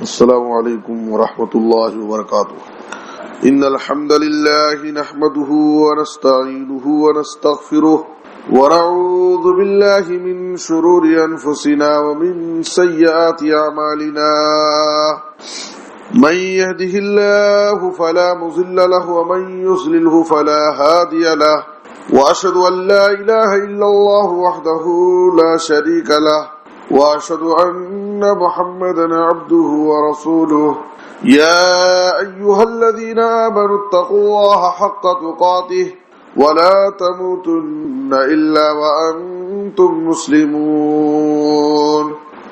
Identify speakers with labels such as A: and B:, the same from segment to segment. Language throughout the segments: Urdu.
A: السلام علیکم ورحمۃ اللہ وبرکاتہ. ان الحمد للہ نحمده ونستعینه ونستغفره ونعوذ باللہ من شرور انفسنا ومن سیئات اعمالنا. من يهده الله فلا مضل له ومن يضلل فلا هادي له واشهد ان لا اله الا الله وحده لا شريك له واشهد ان محمدا عبده ورسوله. يا ايها الذين امنوا اتقوا الله حق تقاته ولا تموتن الا وانتم مسلمون.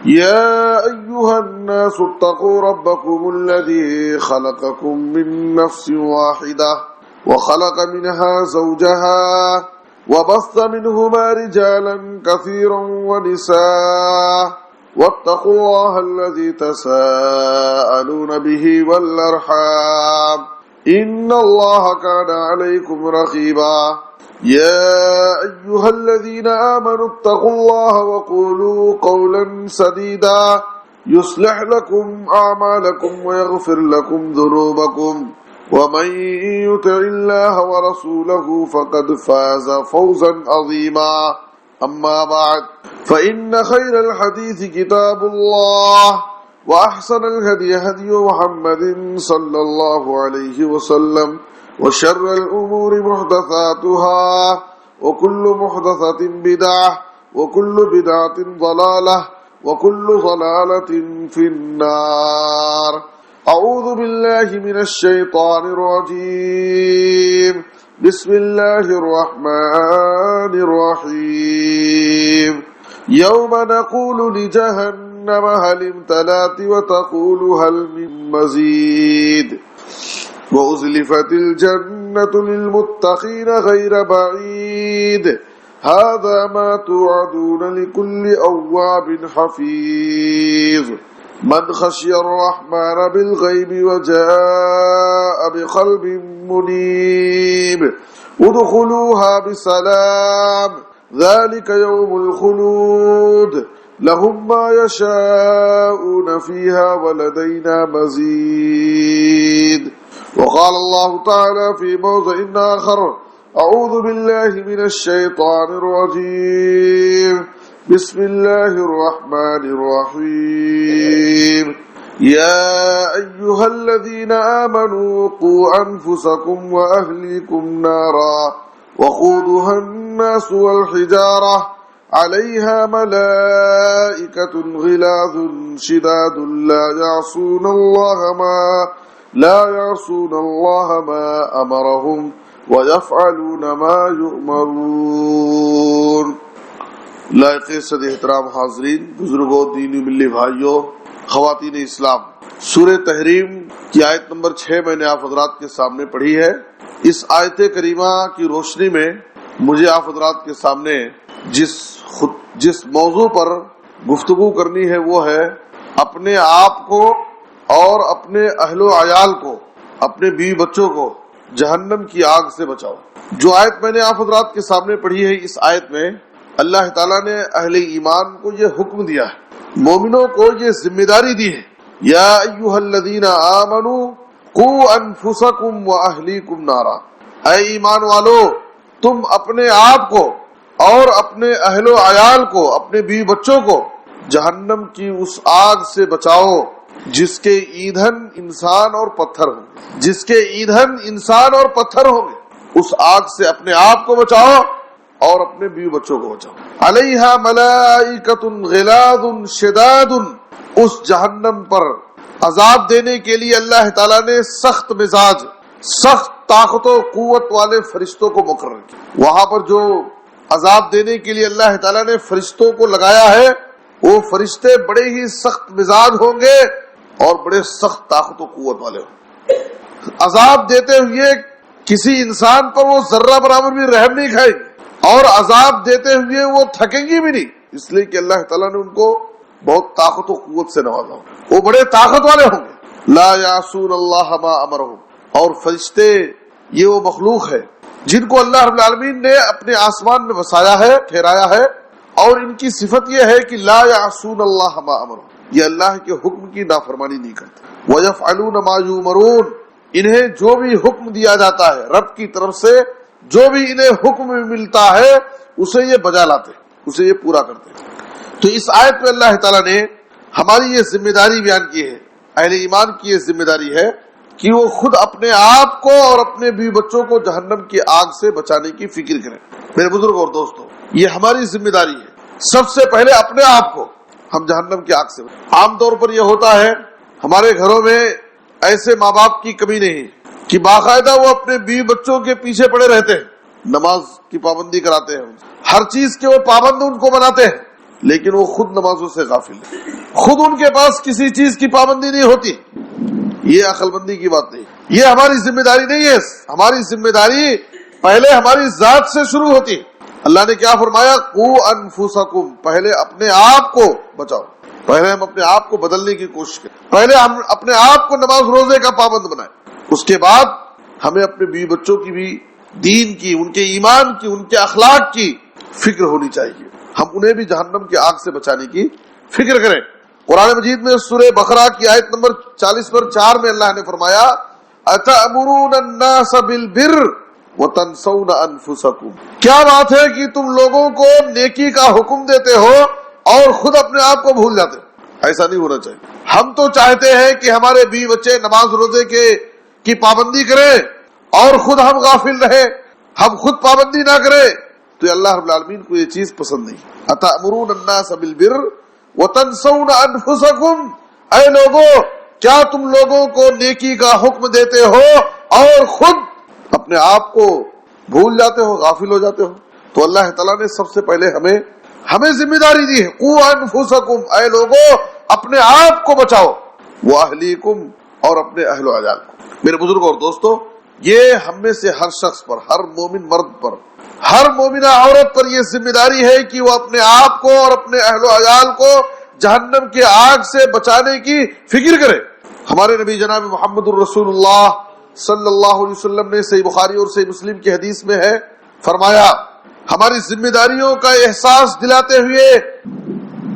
A: يا ايها الناس اتقوا ربكم الذي خلقكم من نفس واحده وخلق منها زوجها وبث منهما رجالا كثيرا ونساء واتقوا الله الذي تساءلون به والأرحام إن الله كان عليكم رقيبا. يا أيها الذين آمنوا اتقوا الله وقولوا قولا سديدا يصلح لكم أعمالكم ويغفر لكم ذنوبكم ومن يطع الله ورسوله فقد فاز فوزا عظيما. أما بعد فإن خير الحديث كتاب الله وأحسن الهدي هدي محمد صلى الله عليه وسلم وشر الأمور محدثاتها وكل محدثة بدعة وكل بدعة ضلالة وكل ضلالة في النار. اعوذ باللہ من الشیطان الرجیم. بسم اللہ الرحمن الرحیم. یوم نقول لجہنم هل امتلأت وتقول هل من مزید وأزلفت الجنة للمتقین غیر بعید هذا ما توعدون لكل أواب حفیظ. من خشی الرحمن بالغیب وجاء بقلب منیب ادخلوها بسلام ذلك يوم الخلود لهم ما يشاءون فيها ولدينا مزيد. وقال الله تعالى في موضع آخر أعوذ بالله من الشيطان الرجيم. بسم الله الرحمن الرحيم. يا أيها الذين آمنوا قوا أنفسكم وأهليكم نارا وقودها الناس والحجارة عليها ملائكة غلاظ شداد لا يعصون الله ما أمرهم ويفعلون ما يؤمرون. لائق صد احترام حاضرین، بزرگوں، دینی ملی بھائیوں، خواتین اسلام، سورہ تحریم کی آیت نمبر 6 میں نے آپ حضرات کے سامنے پڑھی ہے. اس آیت کریمہ کی روشنی میں مجھے آپ حضرات کے سامنے جس موضوع پر گفتگو کرنی ہے وہ ہے اپنے آپ کو اور اپنے اہل و عیال کو، اپنے بیوی بچوں کو جہنم کی آگ سے بچاؤ. جو آیت میں نے آپ حضرات کے سامنے پڑھی ہے، اس آیت میں اللہ تعالیٰ نے اہل ایمان کو یہ حکم دیا ہے، مومنوں کو یہ ذمہ داری دی ہے. یا ایھا الذین آمنوا قوا انفسکم واہلیکم نارا. اے ایمان والو، تم اپنے آپ کو اور اپنے اہل و عیال کو، اپنے بیوی بچوں کو جہنم کی اس آگ سے بچاؤ جس کے ایندھن انسان اور پتھر ہوں گے. جس کے ایندھن انسان اور پتھر ہوں گے، اس آگ سے اپنے آپ کو بچاؤ اور اپنے بیوی بچوں کو بچاؤ. علیہا ملائکۃ غلاظ شداد. اس جہنم پر عذاب دینے کے لیے اللہ تعالیٰ نے سخت مزاج، سخت طاقت و قوت والے فرشتوں کو مقرر کیا. وہاں پر جو عذاب دینے کے لیے اللہ تعالیٰ نے فرشتوں کو لگایا ہے، وہ فرشتے بڑے ہی سخت مزاج ہوں گے اور بڑے سخت طاقت و قوت والے ہوں گے. عذاب دیتے ہوئے کسی انسان پر وہ ذرہ برابر بھی رحم نہیں کھائیں گے اور عذاب دیتے ہوئے وہ تھکیں گی بھی نہیں، اس لیے کہ اللہ تعالیٰ نے ان کو بہت طاقت و قوت سے نوازا ہوں. وہ بڑے طاقت والے ہوں گے. لا یعصون اللہ ما امرهم. اور فرشتے یہ وہ مخلوق ہے جن کو اللہ رب العالمین نے اپنے آسمان میں بسایا ہے، ٹھہرایا ہے، اور ان کی صفت یہ ہے کہ لا یعصون اللہ ما امرهم. یہ اللہ کے حکم کی نافرمانی نہیں کرتے. وَيَفْعَلُونَ مَا يُؤْمَرُونَ انہیں جو بھی حکم دیا جاتا ہے رب کی طرف سے، جو بھی انہیں حکم ملتا ہے اسے یہ بجا لاتے ہیں، اسے یہ پورا کرتے ہیں. تو اس آیت میں اللہ تعالیٰ نے ہماری یہ ذمہ داری بیان کی ہے، اہل ایمان کی یہ ذمہ داری ہے کہ وہ خود اپنے آپ کو اور اپنے بیوی بچوں کو جہنم کی آگ سے بچانے کی فکر کریں. میرے بزرگ اور دوستو، یہ ہماری ذمہ داری ہے. سب سے پہلے اپنے آپ کو ہم جہنم کی آگ سے بچائیں. عام طور پر یہ ہوتا ہے ہمارے گھروں میں ایسے ماں باپ کی کمی نہیں کہ باقاعدہ وہ اپنے بیوی بچوں کے پیچھے پڑے رہتے ہیں، نماز کی پابندی کراتے ہیں، ہر چیز کے وہ پابند ان کو بناتے ہیں، لیکن وہ خود نمازوں سے غافل ہیں. خود ان کے پاس کسی چیز کی پابندی نہیں ہوتی. یہ عقل مندی کی بات نہیں، یہ ہماری ذمہ داری نہیں ہے. ہماری ذمہ داری پہلے ہماری ذات سے شروع ہوتی. اللہ نے کیا فرمایا؟ قوا انفسکم، پہلے اپنے آپ کو بچاؤ. پہلے ہم اپنے آپ کو بدلنے کی کوشش کریں، پہلے ہم اپنے آپ کو نماز روزے کا پابند بنائیں. اس کے بعد ہمیں اپنے بیوی بچوں کی بھی دین کی، ان کے ایمان کی، ان کے اخلاق کی فکر ہونی چاہیے. ہم انہیں بھی جہنم کی آگ سے بچانے کی فکر کریں. قرآن مجید میں سورہ بقرہ کی آیت نمبر 40 پر 4 میں اللہ نے فرمایا اتأمرون الناس بالبر وتنسون انفسکم، کیا بات ہے کہ تم لوگوں کو نیکی کا حکم دیتے ہو اور خود اپنے آپ کو بھول جاتے. ایسا نہیں ہونا چاہیے. ہم تو چاہتے ہیں کہ ہمارے بیوی بچے نماز روزے کی پابندی کریں اور خود ہم غافل رہے، ہم خود پابندی نہ کریں. تو اللہ رب العالمین کو یہ چیز پسند نہیں. اتأمرون الناس بالبر وتنسون انفسکم، اے لوگوں کیا تم لوگوں کو نیکی کا حکم دیتے ہو اور خود اپنے آپ کو بھول جاتے ہو، غافل ہو جاتے ہو. تو اللہ تعالیٰ نے سب سے پہلے ہمیں ذمہ داری دی ہے. قوا انفسکم، اے لوگوں اپنے آپ کو بچاؤ، واہلیکم، اور اپنے اہل و عیال کو. میرے بزرگ اور دوستو، یہ ہم میں سے ہر شخص پر، ہر مومن مرد پر، ہر مومنہ عورت پر یہ ذمہ داری ہے کہ وہ اپنے آپ کو اور اپنے اہل و عیال کو جہنم کی آگ سے بچانے کی فکر کرے. ہمارے نبی جناب محمد الرسول اللہ صلی اللہ علیہ وسلم نے صحیح بخاری اور صحیح مسلم کی حدیث میں ہے فرمایا، ہماری ذمہ داریوں کا احساس دلاتے ہوئے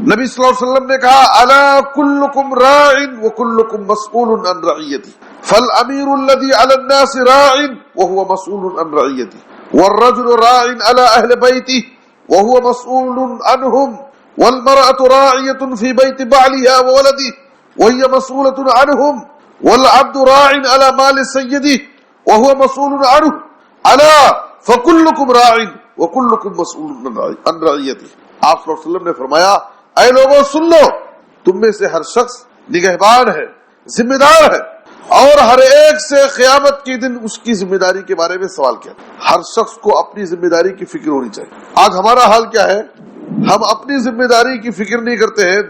A: نبی صلی اللہ علیہ وسلم نے کہا الا کلکم راع وکلکم مسئول عن رعیتہ فالامیر الذی علی الناس راع وهو مسئول عن رعیتہ والرجل راع على اهل بيته وهو مسؤول عنهم والمرأة راعية في بيت بعلها وولده وهي مسؤولة عنهم والعبد راع على مال سيده وهو مسؤول عنه الا فكلكم راع وكلكم مسؤول عن رعيته. آپ صلی اللہ علیہ وسلم نے فرمایا اے لوگوں سن لو، تم میں سے ہر شخص نگہبان ہے، ذمہ دار ہے، اور ہر ایک سے قیامت کے دن اس کی ذمہ داری کے بارے میں سوال کیا. ہر شخص کو اپنی ذمہ داری کی فکر ہونی چاہیے. آج ہمارا حال کیا ہے؟ ہم اپنی ذمہ داری کی فکر نہیں کرتے ہیں،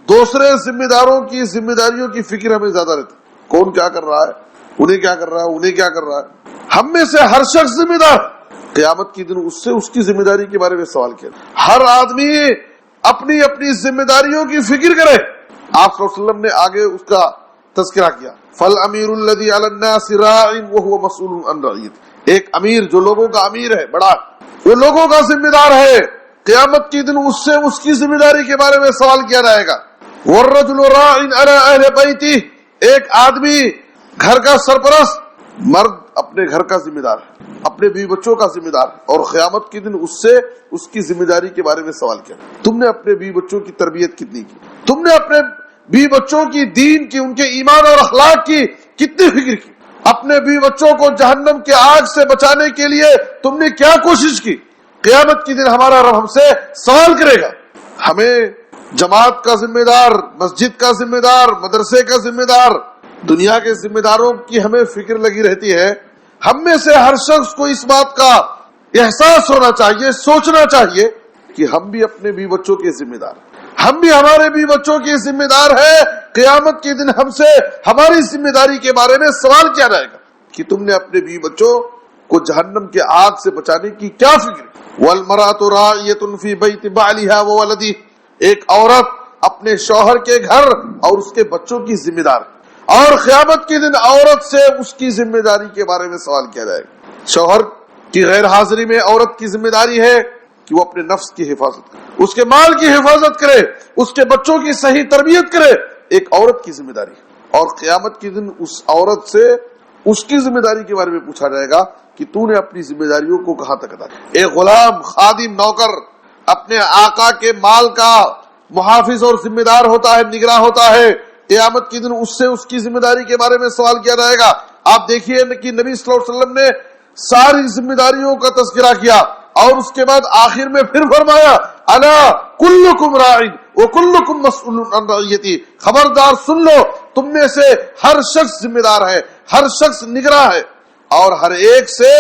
A: دوسرے ذمہ داروں کی ذمہ داریوں کی فکر ہمیں زیادہ رہتی. کون کیا کر رہا ہے، انہیں کیا کر رہا ہے، انہیں کیا کر رہا ہے. ہم میں سے ہر شخص ذمہ دار، قیامت کے دن اس سے اس کی ذمہ داری کے بارے میں سوال کیا. ہر آدمی اپنی اپنی ذمہ داریوں کی فکر کرے. آپ صلی اللہ علیہ وسلم نے آگے اس کا تذکرہ کیا فالامیر الذی علی الناس راع وهو مسئول عن رعیتہ. ایک امیر جو لوگوں کا امیر ہے، بڑا، وہ لوگوں کا ذمہ دار ہے، قیامت کے دن اس سے اس کی ذمہ داری کے بارے میں سوال کیا جائے گا. والرجل راع علی اہل بیتہ، ایک آدمی گھر کا سرپرست، مرد اپنے گھر کا ذمہ دار ہے، اپنے بیوی بچوں کا ذمہ دار ہے، اور قیامت کے دن اس سے اس کی ذمہ داری کے بارے میں سوال کیا. تم نے اپنے بیوی بچوں کی تربیت کتنی کی؟ تم نے اپنے بیوی بچوں کی دین کی، ان کے ایمان اور اخلاق کی کتنی فکر کی؟ اپنے بیوی بچوں کو جہنم کے آگ سے بچانے کے لیے تم نے کیا کوشش کی؟ قیامت کے دن ہمارا رب ہم سے سوال کرے گا. ہمیں جماعت کا ذمہ دار، مسجد کا ذمہ دار، مدرسے کا ذمہ دار، دنیا کے ذمہ داروں کی ہمیں فکر لگی رہتی ہے. ہم میں سے ہر شخص کو اس بات کا احساس ہونا چاہیے، سوچنا چاہیے کہ ہم بھی اپنے بیوی بچوں کے ذمہ دار ہیں، ہم بھی ہمارے بیوی بچوں کے ذمہ دار ہیں. قیامت کے دن ہم سے ہماری ذمہ داری کے بارے میں سوال کیا جائے گا کہ تم نے اپنے بیوی بچوں کو جہنم کے آگ سے بچانے کی کیا فکر. والمرأة راعیة فی بیت بعلها وولدہ، ایک عورت اپنے شوہر کے گھر اور اس کے بچوں کی ذمہ دار، اور قیامت کے دن عورت سے اس کی ذمہ داری کے بارے میں سوال کیا جائے گا. شوہر کی غیر حاضری میں عورت کی ذمہ داری ہے کہ وہ اپنے نفس کی حفاظت کرے، اس کے مال کی حفاظت کرے, اس کے بچوں کی صحیح تربیت کرے, ایک عورت کی ذمہ داری. اور قیامت کے دن اس عورت سے اس کی ذمہ داری کے بارے میں پوچھا جائے گا کہ تو نے اپنی ذمہ داریوں کو کہاں تک ادا کیا. ایک غلام, خادم, نوکر اپنے آقا کے مال کا محافظ اور ذمہ دار ہوتا ہے, نگراں ہوتا ہے. قیامت کے دن اس سے اس کی ذمہ داری کے بارے میں سوال کیا جائے گا. آپ دیکھیے کہ نبی صلی اللہ علیہ وسلم نے ساری ذمہ داریوں کا تذکرہ کیا اور اس کے بعد آخر میں پھر فرمایا الا کلکم راعٍ وکلکم مسئول عن رعیتی, خبردار سن لو, تم میں سے ہر شخص ذمہ دار ہے, ہر شخص نگراں ہے, اور ہر ایک سے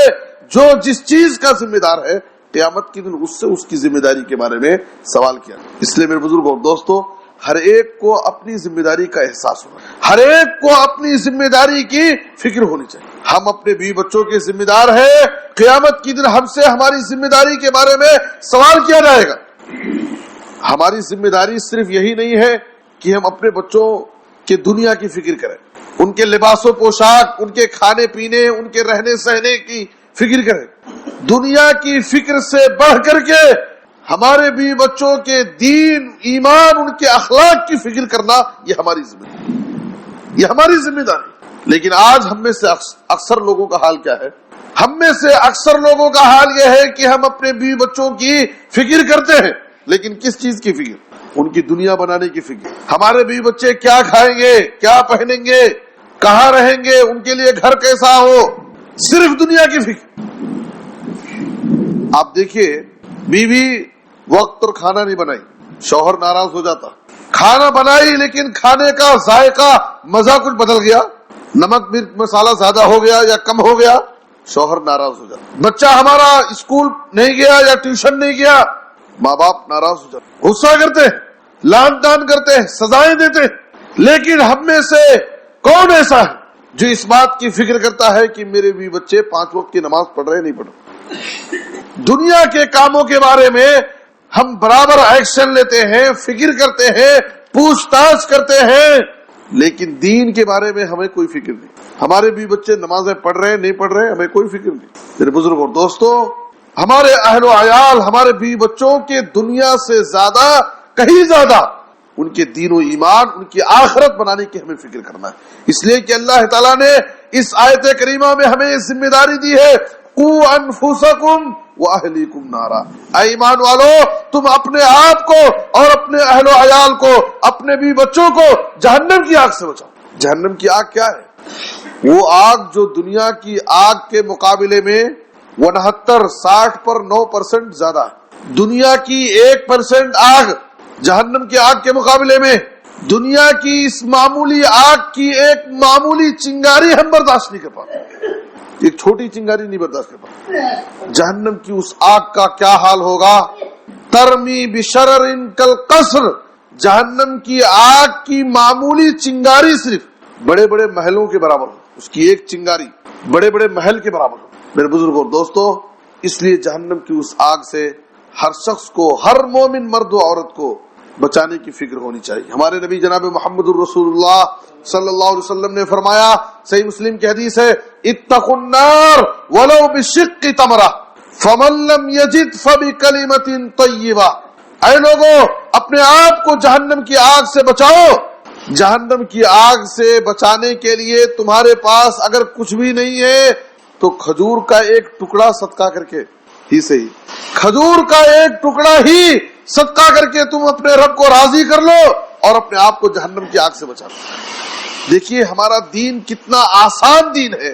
A: جو جس چیز کا ذمہ دار ہے قیامت کے دن اس سے اس کی ذمہ داری کے بارے میں سوال کیا. اس لیے میرے بزرگوں اور دوستوں, ہر ایک کو اپنی ذمہ داری کا احساس ہونا, ہر ایک کو اپنی ذمہ داری کی فکر ہونی چاہیے. ہم اپنے بیوی بچوں کے ذمہ دار ہیں, قیامت کے دن ہم سے ہماری ذمہ داری کے بارے میں سوال کیا جائے گا. ہماری ذمہ داری صرف یہی نہیں ہے کہ ہم اپنے بچوں کے دنیا کی فکر کریں, ان کے لباس و پوشاک, ان کے کھانے پینے, ان کے رہنے سہنے کی فکر کریں. دنیا کی فکر سے بڑھ کر کے ہمارے بھی بچوں کے دین, ایمان, ان کے اخلاق کی فکر کرنا یہ ہماری ذمہ داری, یہ ہماری ذمہ داری. لیکن آج ہم میں سے اکثر لوگوں کا حال کیا ہے؟ ہم میں سے اکثر لوگوں کا حال یہ ہے کہ ہم اپنے بیوی بچوں کی فکر کرتے ہیں, لیکن کس چیز کی فکر؟ ان کی دنیا بنانے کی فکر. ہمارے بیوی بچے کیا کھائیں گے, کیا پہنیں گے, کہاں رہیں گے, ان کے لیے گھر کیسا ہو, صرف دنیا کی فکر. آپ دیکھیے, بیوی وقت پر کھانا نہیں بنائی, شوہر ناراض ہو جاتا. کھانا بنائی لیکن کھانے کا ذائقہ, مزہ کچھ بدل گیا, نمک مرچ مسالہ زیادہ ہو گیا یا کم ہو گیا, شوہر ناراض ہو جاتا. بچہ ہمارا اسکول نہیں گیا یا ٹیوشن نہیں گیا, ماں باپ ناراض ہو جاتے, غصہ کرتے, لان تان کرتے, سزائیں دیتے. لیکن ہم میں سے کون ایسا ہے جو اس بات کی فکر کرتا ہے کہ میرے بھی بچے 5 وقت کی نماز پڑھ رہے نہیں پڑھ رہے؟ دنیا کے کاموں کے بارے میں ہم برابر ایکشن لیتے ہیں, فکر کرتے ہیں, پوچھ تاچھ کرتے ہیں, لیکن دین کے بارے میں ہمیں کوئی فکر نہیں. ہمارے بھی بچے نمازیں پڑھ رہے ہیں نہیں پڑھ رہے, ہمیں کوئی فکر نہیں. میرے بزرگ اور دوستو, ہمارے اہل و عیال, ہمارے بیوی بچوں کے دنیا سے زیادہ, کہیں زیادہ ان کے دین و ایمان, ان کی آخرت بنانے کی ہمیں فکر کرنا ہے. اس لیے کہ اللہ تعالیٰ نے اس آیت کریمہ میں ہمیں یہ ذمہ داری دی ہے, قوا انفسکم واہلیکم نارا, اے ایمان والو تم اپنے آپ کو اور اپنے اہل و عیال کو, اپنے بیوی بچوں کو جہنم کی آگ سے بچاؤ. جہنم کی آگ کیا ہے؟ وہ آگ جو دنیا کی آگ کے مقابلے میں 69-60 پر 9% زیادہ ہے. دنیا کی 1% آگ جہنم کی آگ کے مقابلے میں, دنیا کی اس معمولی آگ کی ایک معمولی چنگاری ہم برداشت نہیں کر پاتے, ایک چھوٹی چنگاری نہیں برداشت کر پاتے. جہنم کی اس آگ کا کیا حال ہوگا؟ ترمی بشرر کالقصر, جہنم کی آگ کی معمولی چنگاری صرف بڑے بڑے محلوں کے برابر ہو, اس کی ایک چنگاری بڑے بڑے محل کے برابر ہو. میرے بزرگوں اور دوستو, اس لیے جہنم کی اس آگ سے ہر شخص کو, ہر مومن مرد و عورت کو بچانے کی فکر ہونی چاہیے. ہمارے نبی جناب محمد الرسول اللہ صلی اللہ علیہ وسلم نے فرمایا, صحیح مسلم کی حدیث ہے, اتقوا النار ولو بشق تمرہ فمن لم یجد فبکلمۃ طیبہ. اے لوگوں, اپنے آپ کو جہنم کی آگ سے بچاؤ. جہنم کی آگ سے بچانے کے لیے تمہارے پاس اگر کچھ بھی نہیں ہے تو کھجور کا ایک ٹکڑا صدقہ کر کے ہی صحیح, کھجور کا ایک ٹکڑا ہی صدقہ کر کے تم اپنے رب کو راضی کر لو اور اپنے آپ کو جہنم کی آگ سے بچا لو. دیکھیے ہمارا دین کتنا آسان دین ہے.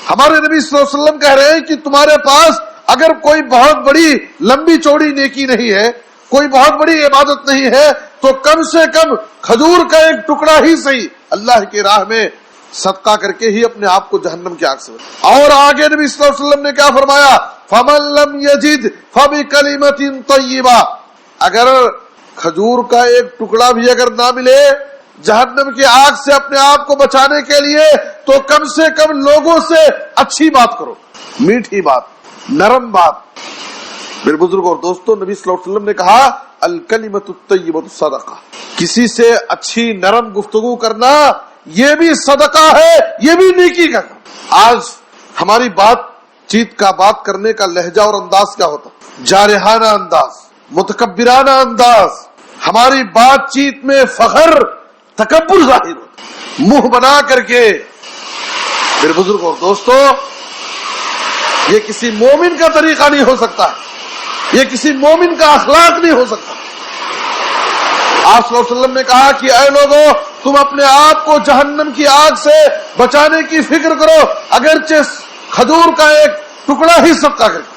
A: ہمارے نبی صلی اللہ علیہ وسلم کہہ رہے ہیں کہ تمہارے پاس اگر کوئی بہت بڑی لمبی چوڑی نیکی نہیں ہے, کوئی بہت بڑی عبادت نہیں ہے, تو کم سے کم کھجور کا ایک ٹکڑا ہی صحیح اللہ کی راہ میں صدقہ کر کے ہی اپنے آپ کو جہنم کی آگ سے بچا. اور آگے نبی صلی اللہ علیہ وسلم نے کیا فرمایا, فمن لم یجد فبکلمۃ طیبہ, اگر کھجور کا ایک ٹکڑا بھی اگر نہ ملے جہنم کی آگ سے اپنے آپ کو بچانے کے لیے, تو کم سے کم لوگوں سے اچھی بات کرو, میٹھی بات, نرم بات. میرے بزرگوں اور دوستوں, نبی صلی اللہ علیہ وسلم نے کہا الکلمۃ الطیبۃ صدقہ, کسی سے اچھی نرم گفتگو کرنا یہ بھی صدقہ ہے, یہ بھی نیکی کا کام. آج ہماری بات چیت کا, بات کرنے کا لہجہ اور انداز کیا ہوتا؟ جارحانہ انداز, متکبرانہ انداز، ہماری بات چیت میں فخر تکبر ظاہر ہوتا، منہ بنا کر کے۔ میرے بزرگوں اور دوستو، یہ کسی مومن کا طریقہ نہیں ہو سکتا، یہ کسی مومن کا اخلاق نہیں ہو سکتا۔ آپ صلی اللہ علیہ وسلم نے کہا کہ اے لوگوں، تم اپنے آپ کو جہنم کی آگ سے بچانے کی فکر کرو، اگرچہ کھجور کا ایک ٹکڑا ہی صدقہ کرو،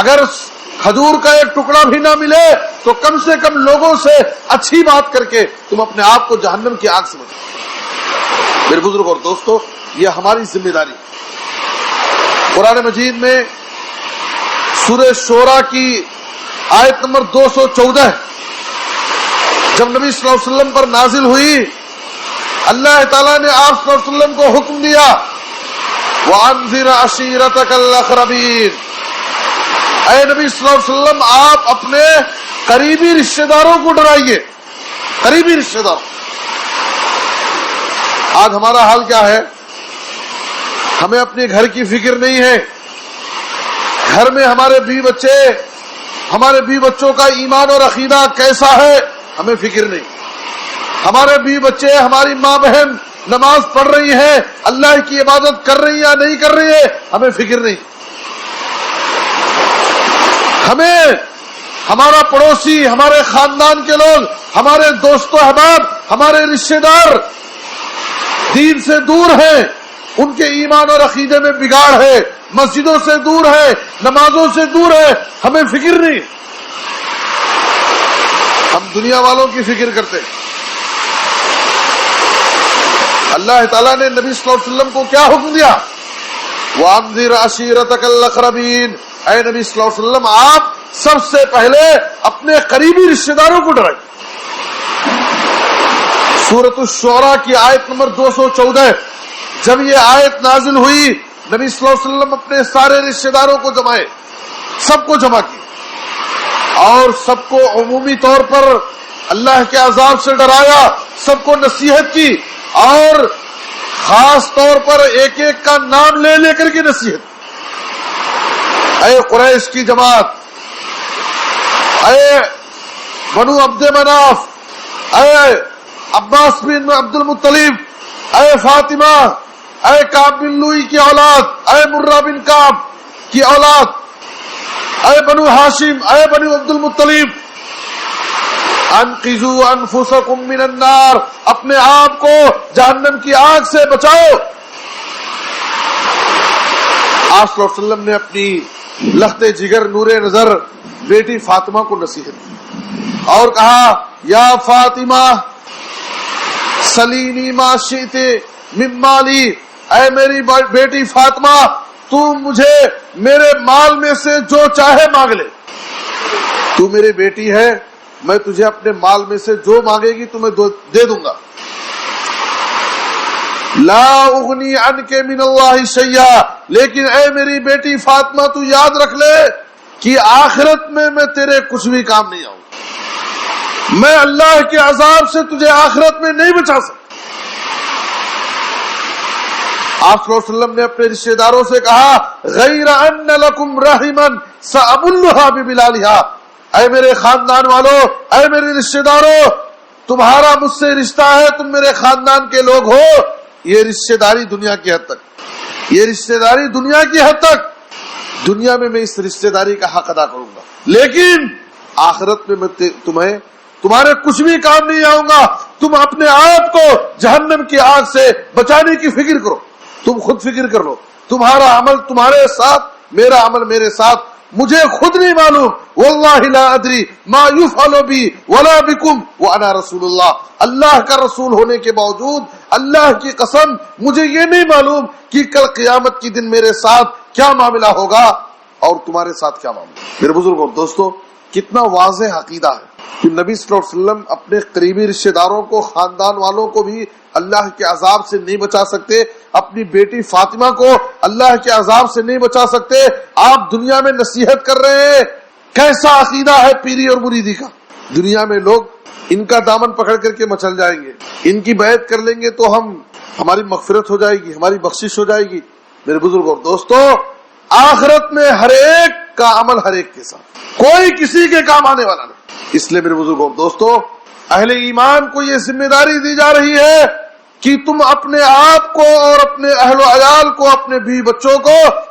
A: اگر کھجور کا ایک ٹکڑا بھی نہ ملے تو کم سے کم لوگوں سے اچھی بات کر کے تم اپنے آپ کو جہنم کی آگ سے بچاؤ۔ میرے بزرگ اور دوستو، یہ ہماری ذمہ داری۔ قرآن مجید میں سورہ شورى کی آیت نمبر 214 جب نبی صلی اللہ علیہ وسلم پر نازل ہوئی، اللہ تعالیٰ نے آپ صلی اللہ علیہ وسلم کو حکم دیا، وَأَنذِرْ عَشِيرَتَكَ الْأَقْرَبِينَ، اے نبی صلی اللہ علیہ وسلم آپ اپنے قریبی رشتہ داروں کو ڈرائیے، قریبی رشتہ دار۔ آج ہمارا حال کیا ہے؟ ہمیں اپنے گھر کی فکر نہیں ہے، گھر میں ہمارے بیوی بچے، ہمارے بیوی بچوں کا ایمان اور عقیدہ کیسا ہے ہمیں فکر نہیں، ہمارے بیوی بچے، ہماری ماں بہن نماز پڑھ رہی ہیں، اللہ کی عبادت کر رہی یا نہیں کر رہی ہے ہمیں فکر نہیں۔ ہمیں ہمارا پڑوسی، ہمارے خاندان کے لوگ، ہمارے دوست و احباب، ہمارے رشتہ دار دین سے دور ہیں، ان کے ایمان اور عقیدے میں بگاڑ ہے، مسجدوں سے دور ہے، نمازوں سے دور ہے، ہمیں فکر نہیں۔ ہم دنیا والوں کی فکر کرتے ہیں۔ اللہ تعالیٰ نے نبی صلی اللہ علیہ وسلم کو کیا حکم دیا؟ وَأَنذِرْ عَشِيرَتَكَ الْأَقْرَبِينَ، اے نبی صلی اللہ علیہ وسلم آپ سب سے پہلے اپنے قریبی رشتہ داروں کو ڈرائیں۔ سورۃ الشعراء کی آیت نمبر 214 جب یہ آیت نازل ہوئی، نبی صلی اللہ علیہ وسلم اپنے سارے رشتہ داروں کو جمائے، سب کو جمع کی اور سب کو عمومی طور پر اللہ کے عذاب سے ڈرایا، سب کو نصیحت کی اور خاص طور پر ایک ایک کا نام لے لے کر کے نصیحت۔ اے قریش کی جماعت، اے بنو عبد مناف، اے عباس بن عبد المطلب، اے فاطمہ، اے کعب بن لوئی کی اولاد، اے مرہ بن کعب کی اولاد، اے بنو ہاشم، اے بنو عبد المطلب، انقذوا انفسکم من النار، اپنے آپ کو جہنم کی آگ سے بچاؤ۔ آپ صلی اللہ علیہ وسلم نے اپنی لخت جگر نور نظر بیٹی فاطمہ کو نصیحت کی اور کہا، یا فاطمہ سلینی ما شئت من مالی، اے میری بیٹی فاطمہ تو مجھے میرے مال میں سے جو چاہے مانگ لے، تو میری بیٹی ہے، میں تجھے اپنے مال میں سے جو مانگے گی تمہیں دے دوں گا۔ لا اغنی عنک من اللہ شیئا، لیکن اے میری بیٹی فاطمہ تو یاد رکھ لے کہ آخرت میں میں تیرے کچھ بھی کام نہیں آؤں، میں اللہ کے عذاب سے تجھے آخرت میں نہیں بچا سکتا۔ آپ صلی اللہ علیہ وسلم نے اپنے رشتہ داروں سے کہا، غیر ان لکم رحما سأبلھا ببلالھا، اے میرے خاندان والوں، اے میرے رشتہ داروں، تمہارا مجھ سے رشتہ ہے، تم میرے خاندان کے لوگ ہو، یہ رشتہ داری دنیا کی حد تک، یہ رشتہ داری دنیا کی حد تک، دنیا میں اس رشتہ داری کا حق ادا کروں گا، لیکن آخرت میں تمہیں تمہارے کچھ بھی کام نہیں آؤں گا، تم اپنے آپ کو جہنم کی آگ سے بچانے کی فکر کرو، تم خود فکر کر لو، تمہارا عمل تمہارے ساتھ، میرا عمل میرے ساتھ، مجھے خود نہیں معلوم، واللہ لا ادری ما یفعل بی ولا بکم وانا رسول اللہ، اللہ کا رسول ہونے کے باوجود اللہ کی قسم مجھے یہ نہیں معلوم کہ کل قیامت کی دن میرے ساتھ کیا معاملہ ہوگا اور تمہارے ساتھ کیا معاملہ۔ میرے بزرگوں دوستو، کتنا واضح عقیدہ ہے کہ نبی صلی اللہ علیہ وسلم اپنے قریبی رشتہ داروں کو، خاندان والوں کو بھی اللہ کے عذاب سے نہیں بچا سکتے، اپنی بیٹی فاطمہ کو اللہ کے عذاب سے نہیں بچا سکتے، آپ دنیا میں نصیحت کر رہے ہیں۔ کیسا عقیدہ ہے پیری اور مریدی کا؟ دنیا میں لوگ ان کا دامن پکڑ کر کے مچل جائیں گے، ان کی بیعت کر لیں گے تو ہماری مغفرت ہو جائے گی، ہماری بخشش ہو جائے گی۔ میرے بزرگ اور دوستو، آخرت میں ہر ایک کا عمل ہر ایک کے ساتھ، کوئی کسی کے کام آنے والا نہیں۔ اس لیے میرے بزرگوں دوستو، اہل ایمان کو یہ ذمہ داری دی جا رہی ہے کہ تم اپنے آپ کو اور اپنے اہل و عیال کو، اپنے بیوی بچوں کو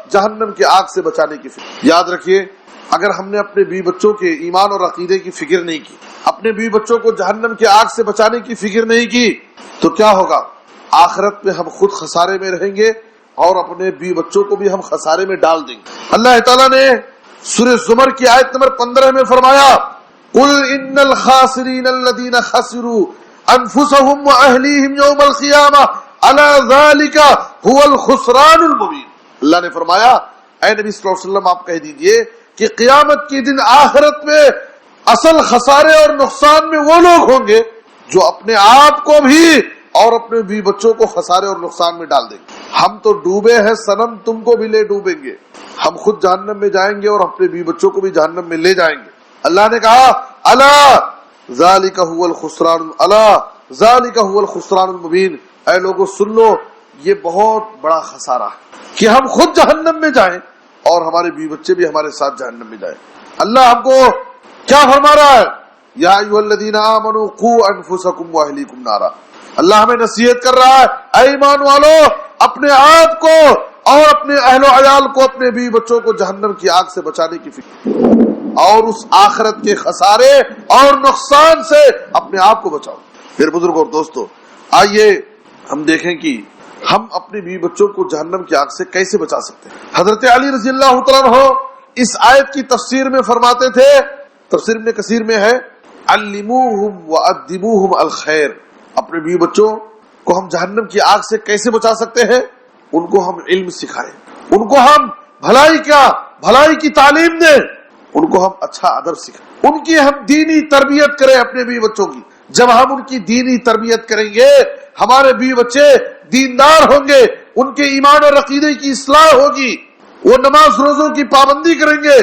A: جہنم کی آگ سے بچانے کی فکر۔ یاد رکھیے، اگر ہم نے اپنے بیوی بچوں کے ایمان اور عقیدے کی فکر نہیں کی، اپنے بیوی بچوں کو جہنم کی آگ سے بچانے کی فکر نہیں کی، تو کیا ہوگا؟ آخرت میں ہم خود خسارے میں رہیں گے اور اپنے بیوی بچوں کو بھی ہم خسارے میں ڈال دیں گے۔ اللہ تعالیٰ نے سورہ زمر کی آیت نمبر 15 میں فرمایا، قُلْ إِنَّ الْخَاسِرِينَ الَّذِينَ خَسِرُوا أَنفُسَهُمْ وَأَهْلِيهِمْ يَوْمَ الْقِيَامَةِ أَلَا ذَلِكَ هُوَ الْخُسْرَانُ الْمُبِينُ۔ اللہ نے فرمایا، اے نبی صلی اللہ علیہ وسلم، آپ کہہ دیجئے کہ قیامت کے دن آخرت میں اصل خسارے اور نقصان میں وہ لوگ ہوں گے جو اپنے آپ کو بھی اور اپنے بیوی بچوں کو خسارے اور نقصان میں ڈال دیں گے۔ ہم تو ڈوبے ہیں صنم، تم کو بھی لے ڈوبیں گے۔ ہم خود جہنم میں جائیں گے اور اپنے بیوی بچوں کو بھی جہنم میں لے جائیں گے۔ اللہ نے کہا، الا ذالک هو الخسران، الا ذالک هو الخسران المبین، اے لوگوں سن لو، یہ بہت بڑا خسارہ ہے کہ ہم خود جہنم میں جائیں اور ہمارے بیوی بچے بھی ہمارے ساتھ جہنم میں جائیں۔ اللہ ہم کو کیا فرما رہا ہے؟ یا ایھا الذین آمنوا قوا انفسکم واہلیکم نارا۔ اللہ ہمیں نصیحت کر رہا ہے، اے ایمان والو، اپنے آپ کو اور اپنے اہل و عیال کو، اپنے بیوی بچوں کو جہنم کی آگ سے بچانے کی فکر اور اس آخرت کے خسارے اور نقصان سے اپنے آپ کو بچاؤ۔ پھر بزرگوں اور دوستو، آئیے ہم دیکھیں کہ ہم اپنے بیوی بچوں کو جہنم کی آگ سے کیسے بچا سکتے ہیں۔ حضرت علی رضی اللہ تعالیٰ عنہ اس آیت کی تفسیر میں فرماتے تھے، تفسیر ابن کثیر میں ہے، علموہم وادبوہم الخیر، اپنے بیوی بچوں کو ہم جہنم کی آگ سے کیسے بچا سکتے ہیں؟ ان کو ہم علم سکھائیں، ان کو ہم بھلائی کی تعلیم دیں، ان کو ہم اچھا ادب سکھائیں، ان کی ہم دینی تربیت کریں اپنے بیوی بچوں کی۔ جب ہم ان کی دینی تربیت کریں گے، ہمارے بیوی بچے دیندار ہوں گے، ان کے ایمان اور عقیدے کی اصلاح ہوگی، وہ نماز روزوں کی پابندی کریں گے،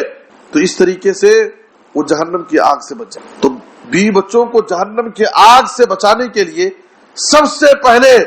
A: تو اس طریقے سے وہ جہنم کی آگ سے بچیں۔ تو بیوی بچوں کو جہنم کی آگ سے بچانے کے لیے سب سے پہلے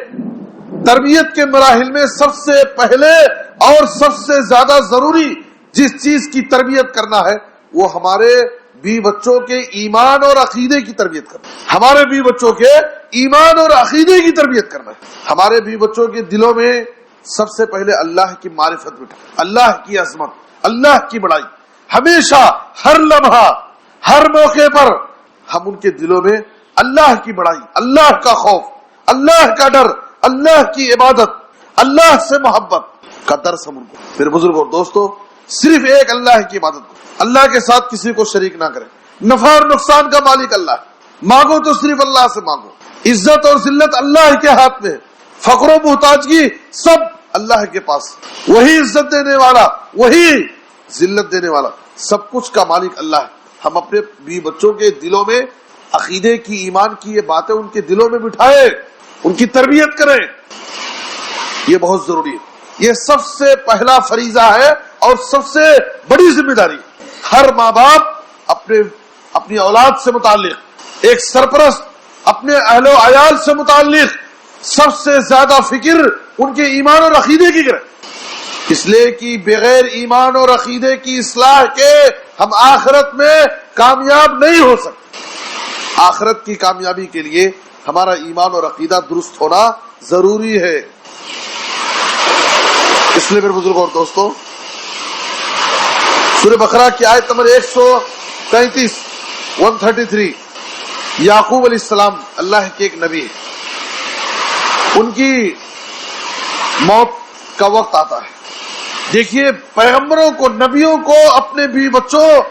A: تربیت کے مراحل میں سب سے پہلے اور سب سے زیادہ ضروری جس چیز کی تربیت کرنا ہے وہ ہمارے بیوی بچوں کے ایمان اور عقیدے کی تربیت کرنا ہے۔ ہمارے بیوی بچوں کے ایمان اور عقیدے کی تربیت کرنا ہے۔ ہمارے بیوی بچوں کے دلوں میں سب سے پہلے اللہ کی معرفت بٹھائیں، اللہ کی عظمت، اللہ کی بڑائی، ہمیشہ ہر لمحہ ہر موقع پر ہم ان کے دلوں میں اللہ کی بڑائی، اللہ کا خوف، اللہ کا ڈر، اللہ کی عبادت، اللہ سے محبت کا درس ہم ان کو۔ پھر بزرگوں اور دوستو، صرف ایک اللہ کی عبادت کو، اللہ کے ساتھ کسی کو شریک نہ کریں۔ نفع اور نقصان کا مالک اللہ ہے، مانگو تو صرف اللہ سے مانگو، عزت اور ذلت اللہ کے ہاتھ میں، فقر و محتاجگی سب اللہ کے پاس، وہی عزت دینے والا، وہی ذلت دینے والا، سب کچھ کا مالک اللہ ہے۔ ہم اپنے بیوی بچوں کے دلوں میں عقیدے کی، ایمان کی یہ باتیں ان کے دلوں میں بٹھائیں، ان کی تربیت کریں، یہ بہت ضروری ہے۔ یہ سب سے پہلا فریضہ ہے اور سب سے بڑی ذمہ داری۔ ہر ماں باپ اپنی اولاد سے متعلق، ایک سرپرست اپنے اہل و عیال سے متعلق سب سے زیادہ فکر ان کے ایمان اور عقیدے کی کرے، اس لیے کہ بغیر ایمان اور عقیدے کی اصلاح کے ہم آخرت میں کامیاب نہیں ہو سکتے۔ آخرت کی کامیابی کے لیے ہمارا ایمان اور عقیدہ درست ہونا ضروری ہے۔ اس لیے میرے بزرگوں اور دوستوں، سورہ بقرہ کی آیت نمبر 133 یعقوب علیہ السلام اللہ کے ایک نبی ہے، ان کی موت کا وقت آتا ہے۔ دیکھیے پیغمبروں کو، نبیوں کو اپنے بیوی بچوں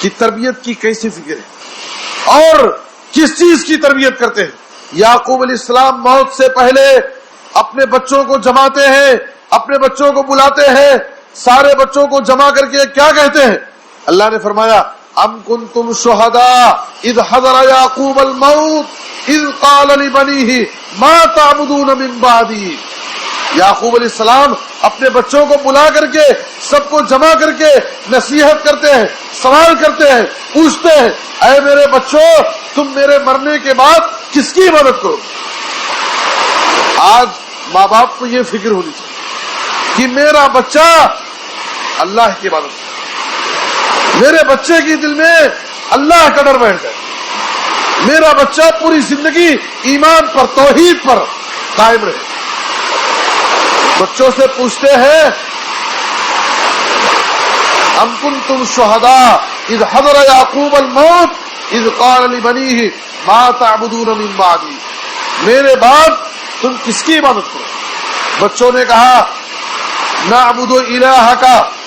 A: کی تربیت کی کیسی فکر ہے اور کس چیز کی تربیت کرتے ہیں۔ یعقوب علیہ السلام موت سے پہلے اپنے بچوں کو جماتے ہیں، اپنے بچوں کو بلاتے ہیں، سارے بچوں کو جمع کر کے کیا کہتے ہیں؟ اللہ نے فرمایا، ام کنتم شہداء اذ حضر یعقوب الموت اذ قال لبنیہ ما تعبدون من بعدی۔ یعقوب علیہ السلام اپنے بچوں کو بلا کر کے، سب کو جمع کر کے نصیحت کرتے ہیں، سوال کرتے ہیں، پوچھتے ہیں، اے میرے بچوں، تم میرے مرنے کے بعد کس کی عبادت کرو؟ آج ماں باپ کو یہ فکر ہونی چاہیے کہ میرا بچہ اللہ کی عبادت کرے، میرے بچے کی دل میں اللہ کا ڈر بیٹھ جائے، میرا بچہ پوری زندگی ایمان پر توحید پر قائم رہے۔ بچوں سے پوچھتے ہیں ام کنتم شہداء اذ حضر یعقوب الموت اذ قال لبنیہ ما تعبدون من بعدی، میرے بعد تم کس کی عبادت کرو؟ بچوں نے کہا نعبد الہک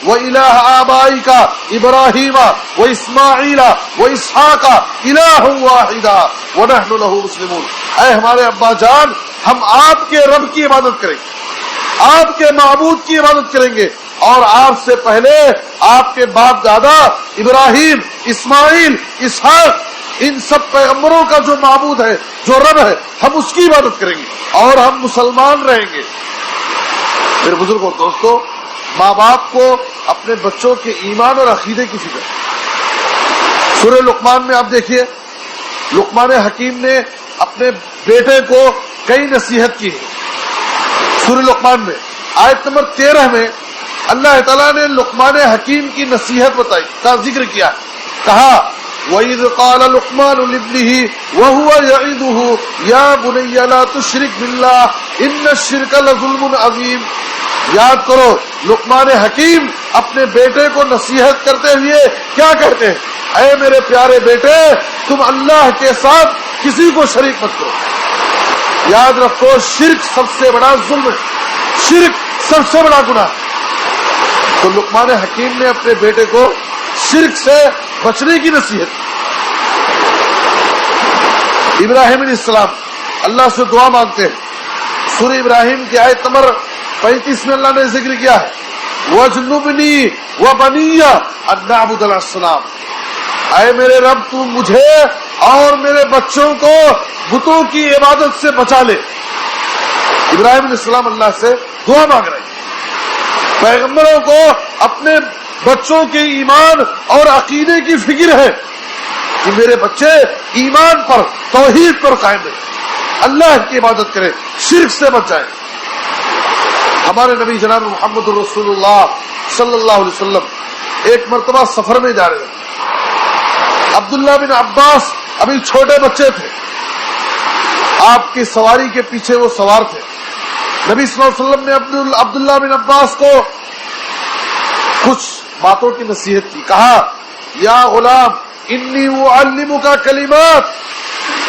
A: و الہ آبائک ابراہیم و اسماعیل و اسحاق الہ واحدا ونحن لہ مسلمون، اے ہمارے ابا جان، ہم آپ کے رب کی عبادت کریں گے، آپ کے معبود کی عبادت کریں گے، اور آپ سے پہلے آپ کے باپ دادا ابراہیم، اسماعیل، اسحاق، ان سب پیغمبروں کا جو معبود ہے، جو رب ہے، ہم اس کی عبادت کریں گے اور ہم مسلمان رہیں گے۔ میرے بزرگ اور دوستو، ماں باپ کو اپنے بچوں کے ایمان اور عقیدے کی فکر۔ سورہ لقمان میں آپ دیکھیے، لقمان حکیم نے اپنے بیٹے کو کئی نصیحت کی ہے۔ سورہ لقمان میں آیت نمبر 13 میں اللہ تعالیٰ نے لقمان حکیم کی نصیحت بتائی، کا ذکر کیا، کہا وَإِذْ قَالَ لُقْمَانُ لِابْنِهِ وَهُوَ يَعِظُهُ يَا بُنَيَّ لَا تُشْرِكْ بِاللَّهِ إِنَّ الشِّرْكَ لَظُلْمٌ عَظِيمٌ۔ یاد کرو، لقمان حکیم اپنے بیٹے کو نصیحت کرتے ہوئے کیا کہتے ہیں؟ اے میرے پیارے بیٹے، تم اللہ کے ساتھ کسی کو شریک مت کرو۔ یاد رکھو، شرک سب سے بڑا ظلم ہے، شرک سب سے بڑا گناہ۔ تو لقمان حکیم نے اپنے بیٹے کو شرک سے بچنے کی نصیحت۔ ابراہیم علیہ السلام اللہ سے دعا مانگتے ہیں، سورہ ابراہیم کی آیت نمبر 35 میں اللہ نے ذکر کیا ہے وَاجْنُبْنِي وَبَنِيَّ أَن نَّعْبُدَ الْأَصْنَامَ، اے میرے رب تو مجھے اور میرے بچوں کو بتوں کی عبادت سے بچا لے۔ ابراہیم علیہ السلام اللہ سے دعا مانگ رہے ہیں۔ پیغمبروں کو اپنے بچوں کے ایمان اور عقیدے کی فکر ہے کہ میرے بچے ایمان پر توحید پر قائم رہیں، اللہ کی عبادت کریں، شرک سے بچ جائیں۔ ہمارے نبی جناب محمد رسول اللہ صلی اللہ علیہ وسلم ایک مرتبہ سفر میں جا رہے تھے۔ عبداللہ بن عباس ابھی چھوٹے بچے تھے، آپ کی سواری کے پیچھے وہ سوار تھے۔ نبی صلی اللہ علیہ وسلم نے عبداللہ بن عباس کو کچھ باتوں کی نصیحت کی، کہا یا غلام انی اعلمک کلمات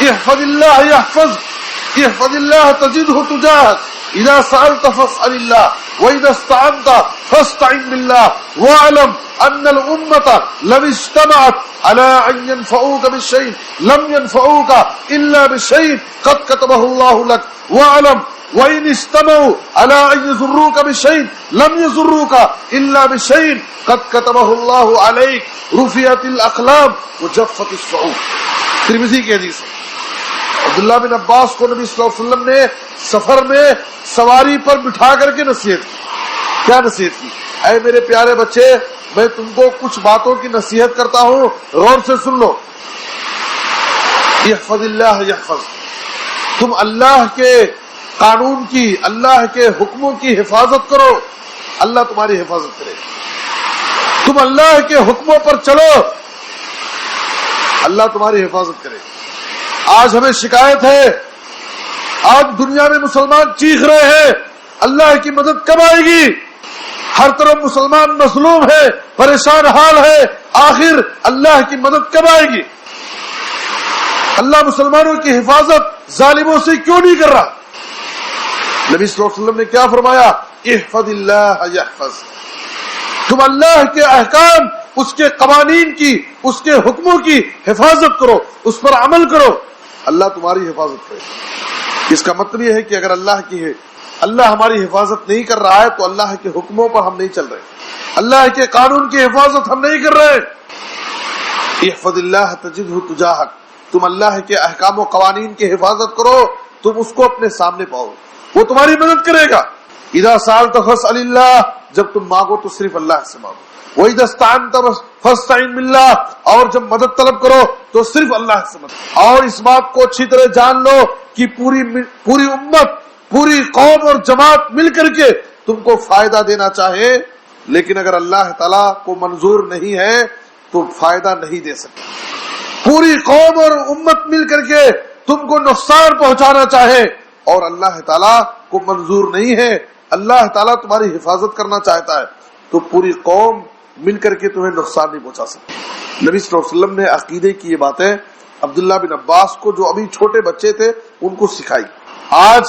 A: احفظ اللہ احفظ اللہ تجدہ تجاہک اذا سألت فاسأل اللہ واذا استعنت فاستعن باللہ واعلم ان الامة لو اجتمعت على ان ينفعوك بالشيء لم ينفعوك الا بالشيء قد كتبه الله لك واعلم وَإِنِ اسْتَمَعُوا عَلَىٰ أَن يَضُرُّوكَ بِشَيْءٍ لَمْ يَضُرُّوكَ إِلَّا بِشَيْءٍ قَدْ كَتَبَهُ اللَّهُ عَلَيْكَ رُفِعَتِ الْأَقْلَامُ وَجَفَّتِ الصُّحُفُ۔ ترمذی کی حدیث ہے۔ عبداللہ بن عباس کو نبی صلی اللہ علیہ وسلم نے سفر میں سواری پر بٹھا کر کے نصیحت کی۔ کیا نصیحت کی؟ اے میرے پیارے بچے، میں تم کو کچھ باتوں کی نصیحت کرتا ہوں، غور سے سن لو۔ احفظ اللہ یحفظ، تم اللہ کے قانون کی، اللہ کے حکموں کی حفاظت کرو، اللہ تمہاری حفاظت کرے۔ تم اللہ کے حکموں پر چلو، اللہ تمہاری حفاظت کرے۔ آج ہمیں شکایت ہے، آج دنیا میں مسلمان چیخ رہے ہیں اللہ کی مدد کب آئے گی؟ ہر طرف مسلمان مظلوم ہے، پریشان حال ہے، آخر اللہ کی مدد کب آئے گی؟ اللہ مسلمانوں کی حفاظت ظالموں سے کیوں نہیں کر رہا؟ نبی صلی اللہ علیہ وسلم نے کیا فرمایا؟ احفظ اللہ یحفظ، تم اللہ کے احکام، اس کے قوانین کی، اس کے حکموں کی حفاظت کرو، اس پر عمل کرو، اللہ تمہاری حفاظت کرے۔ اس کا مطلب یہ ہے کہ اگر اللہ ہماری حفاظت نہیں کر رہا ہے تو اللہ کے حکموں پر ہم نہیں چل رہے، اللہ کے قانون کی حفاظت ہم نہیں کر رہے۔ احفظ اللہ تجدہ تجاہک، تم اللہ کے احکام و قوانین کی حفاظت کرو، تم اس کو اپنے سامنے پاؤ، وہ تمہاری مدد کرے گا۔ اذا سألت فاسأل اللہ، جب تم مانگو تو صرف اللہ سے مانگو۔ وَإِذَا اسْتَعَنْتَ فَاسْتَعِنْ بِاللَّهِ، اور جب مدد طلب کرو تو صرف اللہ سے مدد۔ اور اس بات کو اچھی طرح جان لو کہ پوری امت، پوری قوم اور جماعت مل کر کے تم کو فائدہ دینا چاہے، لیکن اگر اللہ تعالیٰ کو منظور نہیں ہے تو فائدہ نہیں دے سکتے. پوری قوم اور امت مل کر کے تم کو نقصان پہنچانا چاہے اور اللہ تعالیٰ کو منظور نہیں ہے, اللہ تعالیٰ تمہاری حفاظت کرنا چاہتا ہے, تو پوری قوم مل کر کے تمہیں نقصان نہیں پہنچا سکتی. نبی صلی اللہ علیہ وسلم نے عقیدے کی یہ باتیں عبداللہ بن عباس کو, جو ابھی چھوٹے بچے تھے, ان کو سکھائی. آج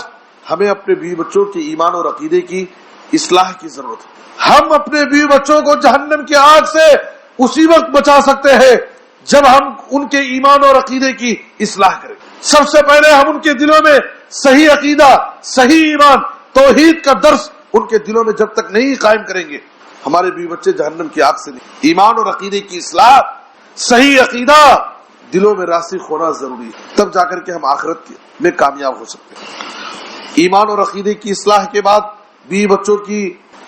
A: ہمیں اپنے بیوی بچوں کے ایمان اور عقیدے کی اصلاح کی ضرورت ہے. ہم اپنے بیوی بچوں کو جہنم کی آگ سے اسی وقت بچا سکتے ہیں جب ہم ان کے ایمان اور عقیدے کی اصلاح کریں. سب سے پہلے ہم ان کے دلوں میں صحیح عقیدہ, صحیح ایمان, توحید کا درس ان کے دلوں میں جب تک نہیں قائم کریں گے, ہمارے بیوی بچے جہنم کی آگ سے نہیں. ایمان اور عقیدے کی اصلاح, صحیح عقیدہ دلوں میں راسخ ہونا ضروری ہے, تب جا کر کے ہم آخرت میں کامیاب ہو سکتے ہیں. ایمان اور عقیدے کی اصلاح کے بعد بیوی بچوں کی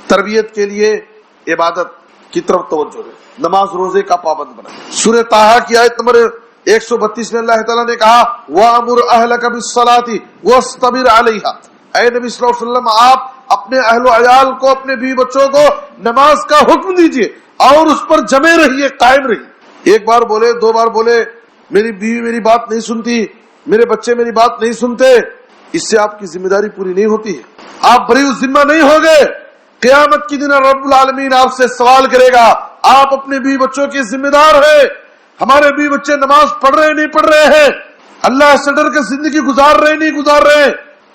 A: تربیت کے لیے عبادت کی طرف توجہ ہے, نماز روزے کا پابند بنائیں. سورہ طٰہٰ کی آیت نمبر 132 میں اللہ تعالیٰ نے کہا وَأَمُرْ أَهْلَكَ بِالصَّلَاةِ وَاصْطَبِرْ عَلَيْهَا. اے نبی صلی اللہ علیہ وسلم, آپ اپنے اہل و عیال کو, اپنے بیوی بچوں کو نماز کا حکم دیجئے اور اس پر جمے رہیے, قائم رہیے. ایک بار بولے, دو بار بولے, میری بیوی میری بات نہیں سنتی, میرے بچے میری بات نہیں سنتے, اس سے آپ کی ذمہ داری پوری نہیں ہوتی ہے, آپ بری ذمہ نہیں ہوگے. قیامت کی دن رب العالمین آپ سے سوال کرے گا, آپ اپنے بیوی بچوں کے ذمہ دار ہیں. ہمارے بیوی بچے نماز پڑھ رہے نہیں پڑھ رہے ہیں, اللہ سے ڈر کے زندگی گزار رہے نہیں گزار رہے,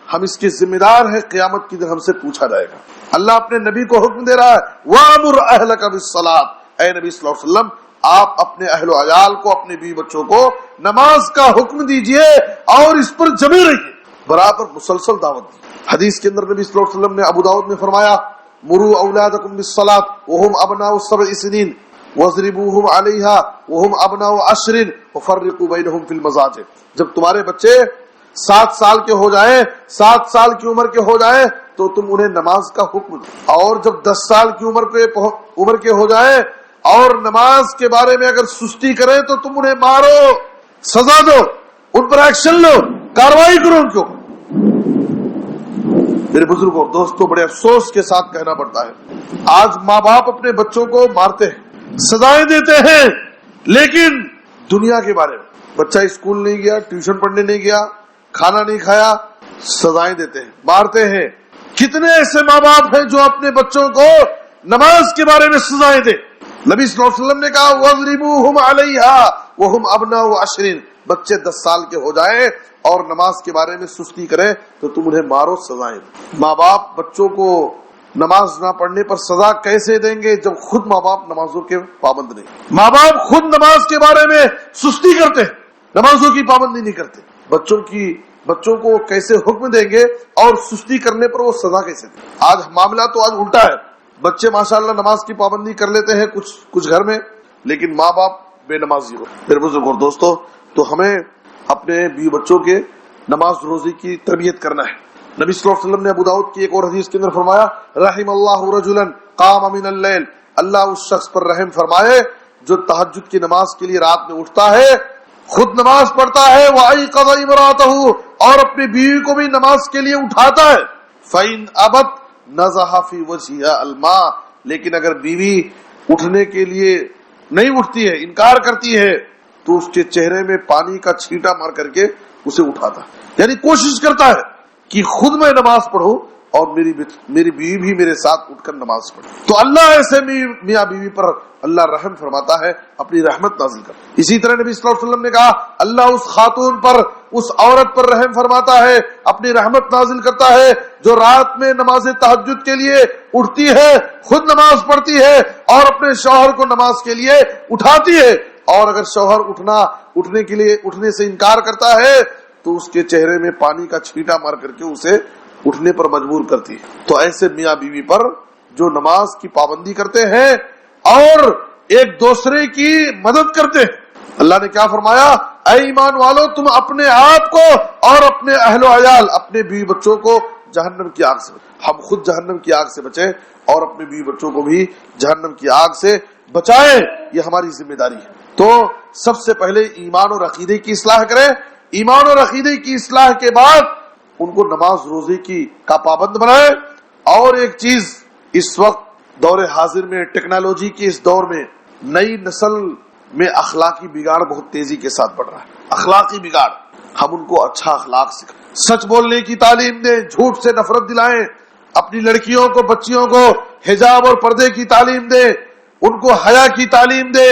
A: ہم اس کے ذمہ دار ہیں. قیامت کی دن ہم سے پوچھا جائے گا. اللہ اپنے نبی کو حکم دے رہا ہے وَأَمُرْ أَهْلَكَ بِالصَّلَاةِ. اے نبی صلی اللہ علیہ وسلم, آپ اپنے اہل و عیال کو, اپنے بیوی بچوں کو نماز کا حکم دیجئے اور اس پر جمے رہیے. برابر مسلسل دعوت دی. حدیث کے اندر نبی صلی اللہ علیہ وسلم نے ابو داؤد میں فرمایا مروا اولادکم بالصلاۃ وهم ابناء 7 سنین واضربوهم علیہا وهم ابناء 10 وفرقوا بینہم فی المضاجع. جب تمہارے بچے 7 سال کے ہو جائیں, 7 سال کی عمر کے ہو جائیں تو تم انہیں نماز کا حکم دو, اور جب 10 سال کی عمر کے ہو جائیں اور نماز کے بارے میں اگر سستی کریں تو تم انہیں مارو, سزا دو, ان پر ایکشن لو, کاروائی کرو ان کو. میرے بزرگوں دوستوں, بڑے افسوس کے ساتھ کہنا پڑتا ہے, آج ماں باپ اپنے بچوں کو مارتے ہیں, سزائیں دیتے ہیں, لیکن دنیا کے بارے میں, بچہ اسکول نہیں گیا, ٹیوشن پڑھنے نہیں گیا, کھانا نہیں کھایا, سزائیں دیتے ہیں, مارتے ہیں. کتنے ایسے ماں باپ ہیں جو اپنے بچوں کو نماز کے بارے میں سزائیں دے. نبی صلی اللہ علیہ وسلم نے کہا وَاضْرِبُوهُمْ عَلَيْهَا وَهُمْ أَبْنَاءُ 10. بچے 10 سال کے ہو جائیں اور نماز کے بارے میں سستی کریں تو تم انہیں مارو, سزائیں دو. ماں باپ بچوں کو نماز نہ پڑھنے پر سزا کیسے دیں گے جب خود ماں باپ نمازوں کے پابند نہیں. ماں باپ خود نماز کے بارے میں سستی کرتے ہیں, نمازوں کی پابندی نہیں کرتے. بچوں کو کیسے حکم دیں گے اور سستی کرنے پر وہ سزا کیسے دیں. آج معاملہ تو آج الٹا ہے. بچے ماشاءاللہ نماز کی پابندی کر لیتے ہیں کچھ گھر میں, لیکن ماں باپ بے نمازی ہو. میرے بزرگوں اور دوستوں, تو ہمیں اپنے بیوی بچوں کے نماز روزی کی تربیت کرنا ہے. نبی صلی اللہ علیہ وسلم نے ابو داؤد کی ایک اور حدیث کے اندر فرمایا رحم اللہ رجلا قام من اللیل. اللہ اس شخص پر رحم فرمائے جو تہجد کی نماز کے لیے رات میں اٹھتا ہے, خود نماز پڑھتا ہے, وَأَيْقَظَ امْرَأَتَهُ, اور اپنی بیوی کو بھی نماز کے لیے اٹھاتا ہے. فَإِنْ أَبَتْ نَزَحَ فِي وَجْهِهَا الْمَاءَ. لیکن اگر بیوی اٹھنے کے لیے نہیں اٹھتی ہے, انکار کرتی ہے, تو اس کے چہرے میں پانی کا چھینٹا مار کر کے اسے اٹھاتا ہے. یعنی کوشش کرتا ہے کہ خود میں نماز پڑھوں اور میری بیوی بھی میرے ساتھ اٹھ کر نماز پڑھے. تو اللہ ایسے میاں بیوی پر اللہ رحم فرماتا ہے, اپنی رحمت نازل کر. اسی طرح نبی صلی اللہ علیہ وسلم نے کہا اللہ اس خاتون پر, اس عورت پر رحم فرماتا ہے, اپنی رحمت نازل کرتا ہے جو رات میں نماز تہجد کے لیے اٹھتی ہے, خود نماز پڑھتی ہے اور اپنے شوہر کو نماز کے لیے اٹھاتی ہے. اور اگر شوہر اٹھنے سے انکار کرتا ہے تو اس کے چہرے میں پانی کا چھینٹا مار کر کے اسے اٹھنے پر مجبور کرتی ہے. تو ایسے میاں بیوی پر جو نماز کی پابندی کرتے ہیں اور ایک دوسرے کی مدد کرتے ہیں, اللہ نے کیا فرمایا اے ایمان والو تم اپنے آپ کو اور اپنے اہل و عیال, اپنے بیوی بچوں کو جہنم کی آگ سے بچائیں. ہم خود جہنم کی آگ سے بچیں اور اپنے بیوی بچوں کو بھی جہنم کی آگ سے بچائیں, یہ ہماری ذمہ داری ہے. تو سب سے پہلے ایمان اور عقیدے کی اصلاح کریں. ایمان اور عقیدے کی اصلاح کے بعد ان کو نماز روزے کا پابند بنائیں. اور ایک چیز, اس وقت دور حاضر میں, ٹیکنالوجی کے اس دور میں نئی نسل میں اخلاقی بگاڑ بہت تیزی کے ساتھ بڑھ رہا ہے. اخلاقی بگاڑ. ہم ان کو اچھا اخلاق سکھائیں, سچ بولنے کی تعلیم دیں, جھوٹ سے نفرت دلائیں, اپنی لڑکیوں کو بچیوں کو حجاب اور پردے کی تعلیم دیں, ان کو حیا کی تعلیم دیں,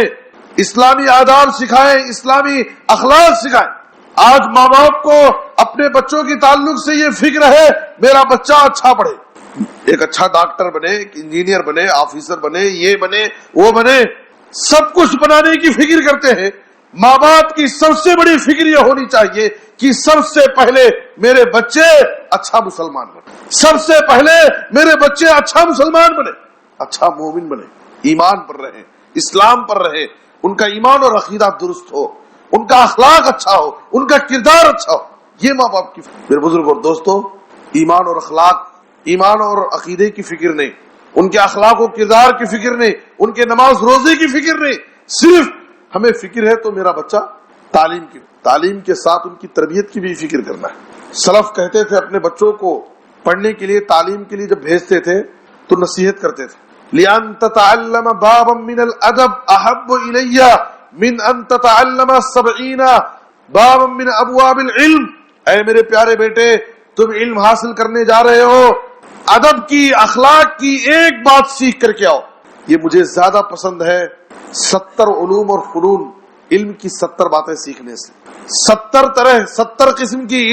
A: اسلامی آداب سکھائیں, اسلامی اخلاق سکھائیں. آج ماں باپ کو اپنے بچوں کی تعلق سے یہ فکر ہے میرا بچہ اچھا پڑھے, ایک اچھا ڈاکٹر بنے, ایک انجینئر بنے, آفیسر بنے, یہ بنے وہ بنے, سب کچھ بنانے کی فکر کرتے ہیں. ماں باپ کی سب سے بڑی فکر یہ ہونی چاہیے کہ سب سے پہلے میرے بچے اچھا مسلمان بنے, سب سے پہلے میرے بچے اچھا مسلمان بنے, اچھا مومن بنے, ایمان پر رہے, اسلام پر رہے, ان کا ایمان اور عقیدہ درست ہو, ان کا اخلاق اچھا ہو, ان کا کردار اچھا ہو. یہ ماں باپ کی فکر. میرے بزرگ اور دوستو, ایمان اور اخلاق, ایمان اور عقیدے کی فکر نہیں, ان کے اخلاق و کردار کی فکر نہیں, ان کے نماز روزے کی فکر نہیں, صرف ہمیں فکر ہے تو میرا بچہ تعلیم کی, تعلیم کے ساتھ ان کی تربیت کی بھی فکر کرنا ہے. سلف کہتے تھے اپنے بچوں کو پڑھنے کے لیے, تعلیم کے لیے جب بھیجتے تھے تو نصیحت کرتے تھے, لِأَن تَتَعَلَّمَ بَابًا مِّنَ الْأَدَبِ أَحَبُّ إِلَيَّ مِنْ أَن تَتَعَلَّمَ 70 بَابًا مِّنَ أَبْوَابِ الْعِلْمِ. اے میرے پیارے بیٹے, تم علم حاصل کرنے جا رہے ہو, ادب کی, اخلاق کی ایک بات سیکھ کر کے آؤ. یہ مجھے زیادہ پسند ہے 70 علوم اور فنون, علم کی 70 باتیں سیکھنے سے, 70 طرح 70 قسم کی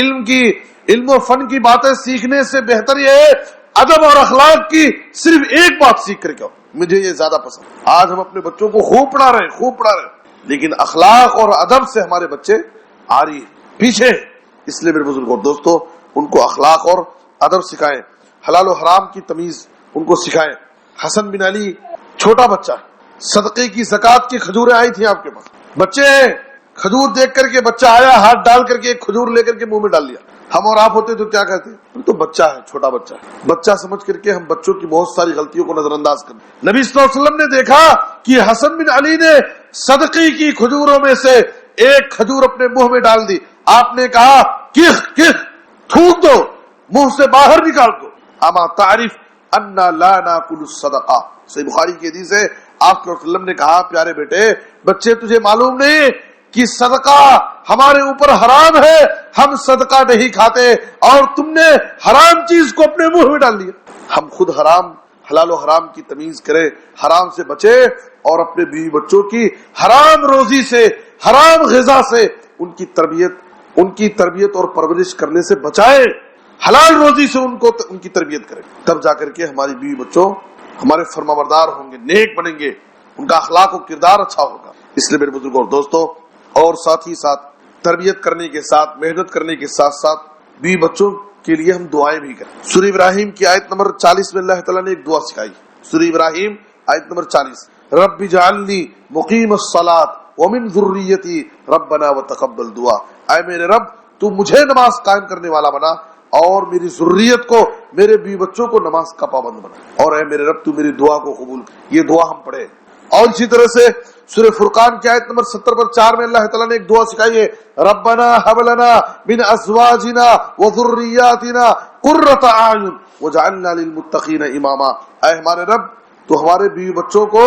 A: علم و فن کی باتیں سیکھنے سے بہتر یہ ہے ادب اور اخلاق کی صرف ایک بات سیکھ کر کے آؤ. مجھے یہ زیادہ پسند. آج ہم اپنے بچوں کو خوب پڑھا رہے ہیں, لیکن اخلاق اور ادب سے ہمارے بچے آ رہی ہیں پیچھے. اس لیے میرے بزرگوں دوستو, ان کو اخلاق اور ادب سکھائیں, حلال و حرام کی تمیز ان کو سکھائیں. حسن بن علی چھوٹا بچہ, صدقے کی زکات کی کھجوریں آئی تھیں آپ کے پاس, بچے کھجور دیکھ کر کے بچہ آیا, ہاتھ ڈال کر کے ایک کھجور لے کر کے منہ میں ڈال لیا. ہم اور آپ ہوتے تو کیا کہتے ہیں, تو بچہ ہے, چھوٹا بچہ ہے. بچہ سمجھ کر کے ہم بچوں کی بہت ساری غلطیوں کو نظر انداز کر. نبی صلی اللہ علیہ وسلم نے دیکھا کہ حسن بن علی نے صدقے کی کھجوروں میں سے ایک کھجور اپنے منہ میں ڈال دی. آپ نے کہا کخ کخ, تھوک دو, منہ سے باہر نکال دو. اما تعرف انا لا ناکل الصدقہ, صحیح بخاری کی حدیث ہے. آپ صلی اللہ علیہ وسلم نے کہا پیارے بیٹے, بچے تجھے معلوم نہیں کہ صدقہ ہمارے اوپر حرام ہے, ہم صدقہ نہیں کھاتے, اور تم نے حرام چیز کو اپنے منہ میں ڈال لیا. ہم خود حلال و حرام کی تمیز کریں, حرام سے بچے, اور اپنے بیوی بچوں کی حرام روزی سے, حرام غذا سے ان کی تربیت اور پرورش کرنے سے بچائیں. حلال روزی سے ان کی تربیت کریں, تب جا کر کے ہماری بیوی بچوں ہمارے فرمانبردار ہوں گے, نیک بنیں گے, ان کا اخلاق و کردار اچھا ہوگا. اس لیے میرے بزرگوں اور دوستوں, اور ساتھ ہی ساتھ تربیت کرنے کے ساتھ, محنت کرنے کے ساتھ ساتھ بیوی بچوں کے لیے ہم دعائیں بھی کریں. سورہ ابراہیم کی آیت نمبر 40 میں اللہ تعالیٰ نے ایک دعا سکھائی. سورہ ابراہیم آیت نمبر 40, رب اجعلنی مقیم الصلاۃ ومن ذریتی ربنا وتقبل دعا. اے میرے رب, تو مجھے نماز قائم کرنے والا بنا, اور میری ذریت کو, میرے بیوی بچوں کو نماز کا پابند بنا, اور اے میرے رب تو میری دعا کو قبول کر. یہ دعا ہم پڑھیں. اور اسی طرح سے سورہ فرقان کی آیت نمبر 70 پر 4 میں اللہ تعالیٰ نے ایک دعا سکھائی ہے, ربنا هب لنا من ازواجنا وذرياتنا قرۃ اعین واجعلنا للمتقین اماما. اے ہمارے رب, تو ہمارے بیوی بچوں کو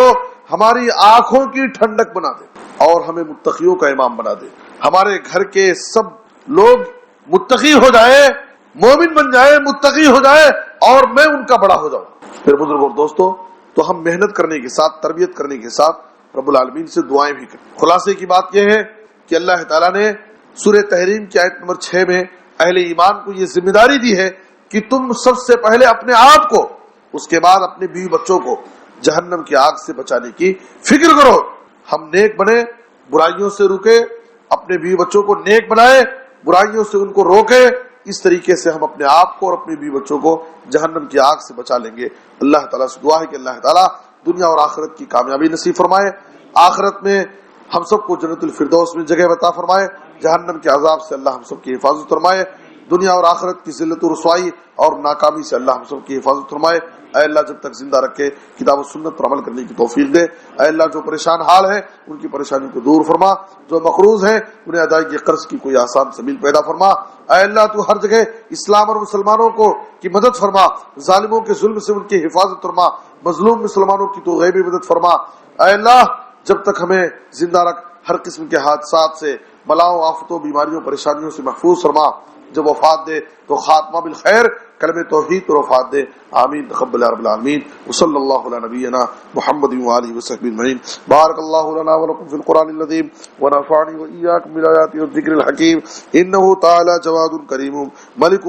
A: ہماری آنکھوں کی ٹھنڈک بنا دے, اور ہمیں متقیوں کا امام بنا دے. ہمارے گھر کے سب لوگ متقی ہو جائے, مومن بن جائے, متقی ہو جائے, اور میں ان کا بڑا ہو جاؤں. پھر بزرگوں اور دوستوں, تو ہم محنت کرنے کے ساتھ, تربیت کرنے کے ساتھ رب العالمین سے دعائیں بھی کریں. خلاصے کی بات یہ ہے کہ اللہ تعالیٰ نے سورہ تحریم کی آیت نمبر 6 میں اہل ایمان کو یہ ذمہ داری دی ہے کہ تم سب سے پہلے اپنے آپ کو, اس کے بعد اپنے بیوی بچوں کو جہنم کی آگ سے بچانے کی فکر کرو. ہم نیک بنے, برائیوں سے رکے, اپنے بیوی بچوں کو نیک بنائے, برائیوں سے ان کو روکے. اس طریقے سے ہم اپنے آپ کو اور اپنے بیوی بچوں کو جہنم کی آگ سے بچا لیں گے. اللہ تعالیٰ سے دعا ہے کہ اللہ تعالیٰ دنیا اور آخرت کی کامیابی نصیب فرمائے, آخرت میں ہم سب کو جنت الفردوس میں جگہ عطا فرمائے, جہنم کے عذاب سے اللہ ہم سب کی حفاظت فرمائے, دنیا اور آخرت کی ذلت و رسوائی اور ناکامی سے اللہ ہم سب کی حفاظت فرمائے. اے اللہ جب تک زندہ رکھے کتاب و سنت پر عمل کرنے کی توفیق دے. اے اللہ جو پریشان حال ہے ان کی پریشانی کو دور فرما, جو مقروض ہیں انہیں ادائیگی قرض کی کوئی آسان سبیل پیدا فرما. اے اللہ تو ہر جگہ اسلام اور مسلمانوں کو کی مدد فرما, ظالموں کے ظلم سے ان کی حفاظت فرما, مظلوم مسلمانوں کی تو غیبی مدد فرما. اے اللہ جب تک ہمیں زندہ رکھ، ہر قسم کے حادثات سے، بلاؤں، آفتوں، بیماریوں، پریشانیوں سے محفوظ فرما۔ جب وفات دے تو خاتمہ بالخیر، کلمہ توحید پر وفات دے، آمین تقبل یا رب العالمین۔ وصلی اللہ علی نبینا محمد وآلہ وصحبہ اجمعین۔ بارک اللہ لنا ولکم فی القرآن العظیم ونفعنی وإیاکم بالآیات والذکر الحکیم، انہ تعالی جواد کریم ملک